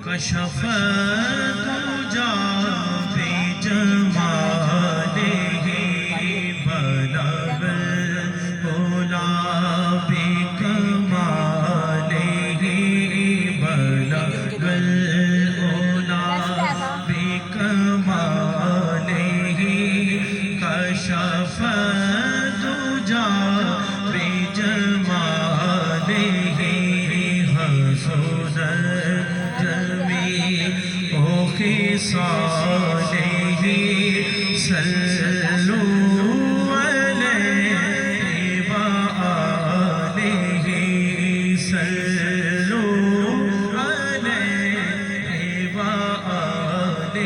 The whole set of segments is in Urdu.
کشف الدجى بجماله بلغ العلا بكماله بلغ العلا بكماله كشف الدجى بجماله حسن خصاله صلوا عليه وآله صلوا عليه وآله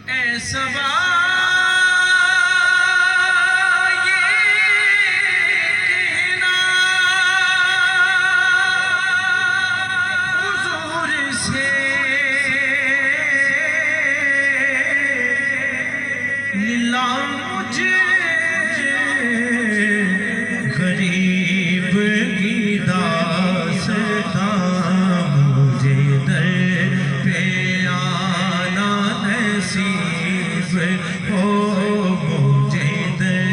اے سبا غریب کی داستان مجھے در پہ آنا نصیب ہو مجھے در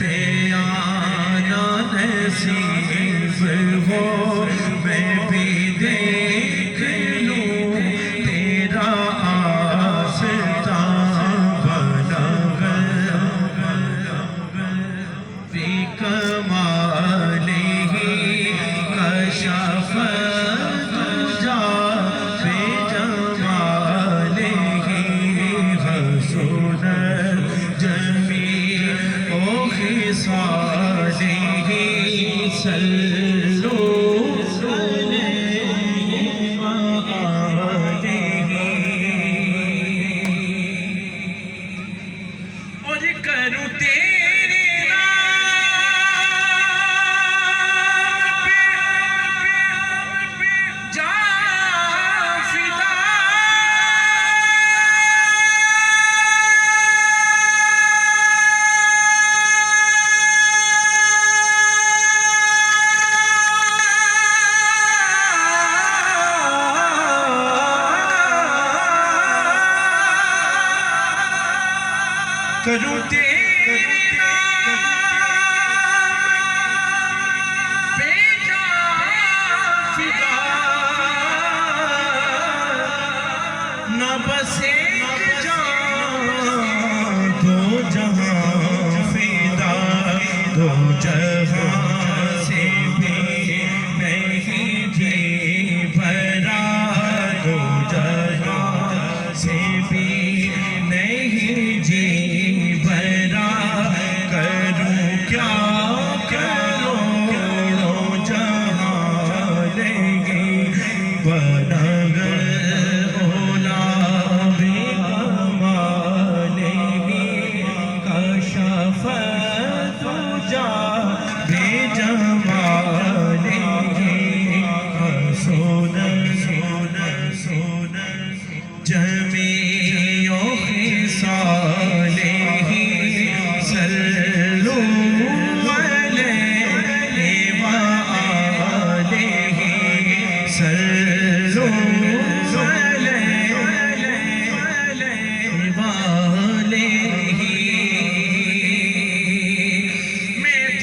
پہ آنا نصیب ہو میں بھی دیکھ لوں تیرا بکماله کشف الدجى بجماله حسن جمیع خصاله صلوا علیہ وآلہ اور کروں تیرے کروں تیرے نام پہ جان فدا نہ بس ایک جان دو جہاں فدا دو جہاں سے بھی نہیں جی بھرا دو جہاں سے بھی نہیں جی جمیع خصاله صلوا علیہ وآلہ صلوا علیہ وآلہ میں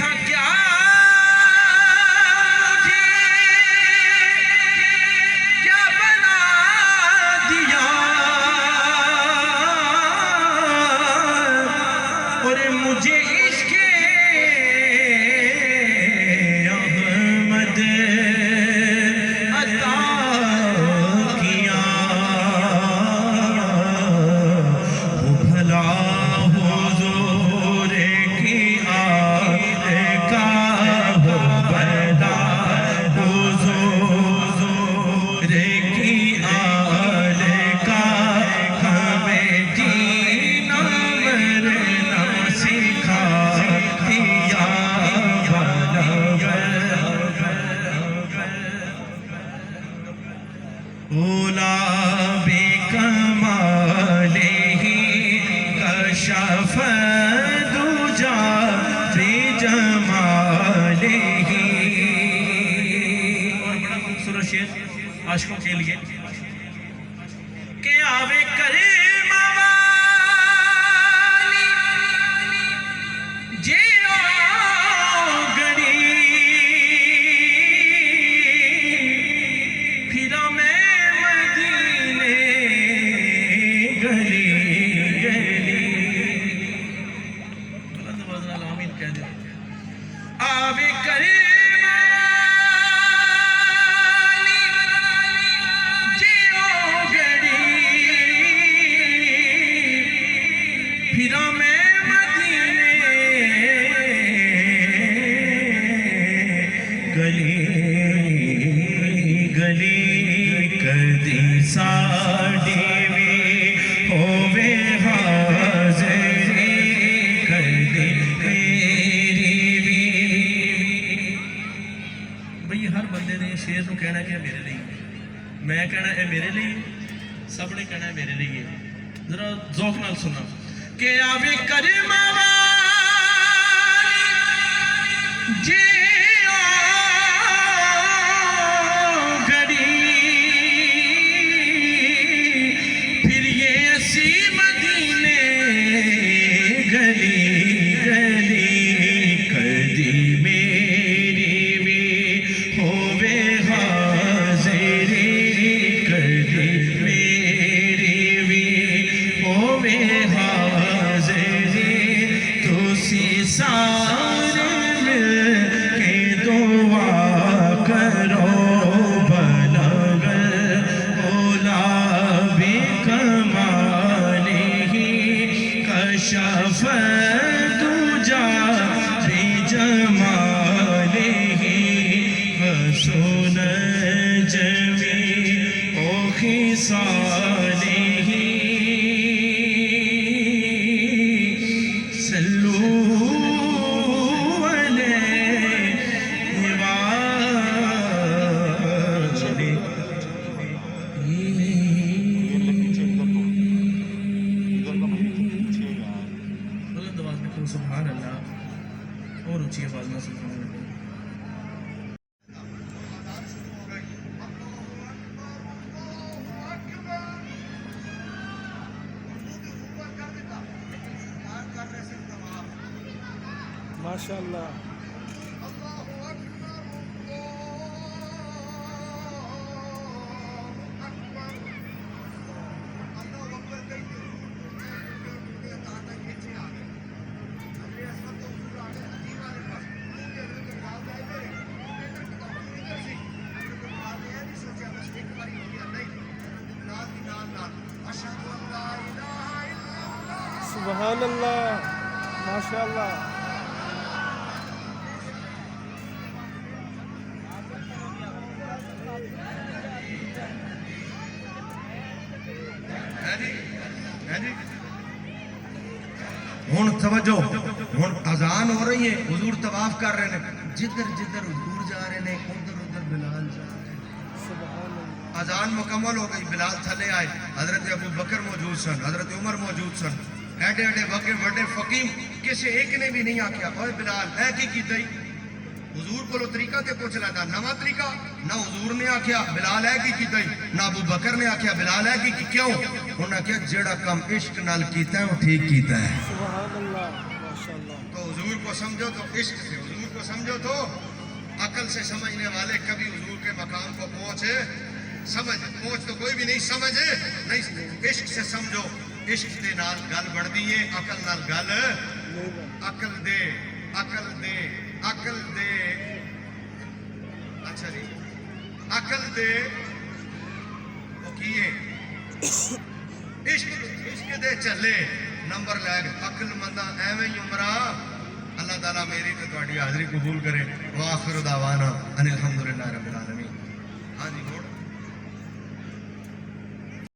عاشقوں کے لیے کہ آوے کریم والی جے گڑی پھرا میں مدینے گلی گلی بلند آواز نال آمین کہہ دے آوے کریم پھرا میں مدینے گلی گلی کدی ساڈی وی ہووے حاضری کدی میری وی بھئی ہر بندے نے شیر نو کہنا کہ میرے لیے میں کہنا ہے میرے لیے سب نے کہنا ہے میرے لیے ذرا ذوق نال سنا کہ آوے کریم والی جے گھڑی پھر یہ اسی مدینے گلی گلی کدی میری بھی ہووے حاضری کدی میری بھی ہووے سارے مل کے دعا کرو بلغ اولا بکمالہ کشف دجا بجمالہ حسن جمیع خصالہ سبحان اللہ اور اونچی آواز میں سبحان اللہ ماشاءاللہ سبحان اللہ ماشاءاللہ ہن توجہ ہن اذان ہو رہی ہے حضور طواف کر رہے ہیں جدھر جدھر حضور جا رہے ہیں ادھر ادھر بلال جا رہے ہیں اذان مکمل ہو گئی بلال تھلے آئے حضرت ابو بکر موجود سن حضرت عمر موجود سن ایڈے ایڈے وڈے فقیم کسی ایک نے بھی نہیں آکھیا اوے بلال اے کی کیتا حضور کو طریقہ تے پوچھ لینا نواں طریقہ نہ حضور نے آکھیا بلال ہے کی کیتا نہ ابو بکر نے آکھیا بلال ہے کی کیوں انہوں نے کہا جڑا کام عشق نال کیتا ہے وہ ٹھیک کیتا ہے سبحان اللہ ماشاءاللہ تو حضور کو سمجھو تو عشق سے حضور کو سمجھو تو عقل سے سمجھنے والے کبھی حضور کے مقام کو پہنچ تو کوئی بھی نہیں سمجھے نہیں عشق سے سمجھو عشق دے نال گل بڑھدی ہے عقل نال گل عقل دے اچھا جی عقل دے وہ کیے عشق دے چلے نمبر لے گئے عقل مندہ ایویں ہی عمرہ اللہ تعالیٰ میری تو تہاڈی حاضری قبول کرے وآخر دعوانا ان الحمدللہ رب العالمین ہاں جی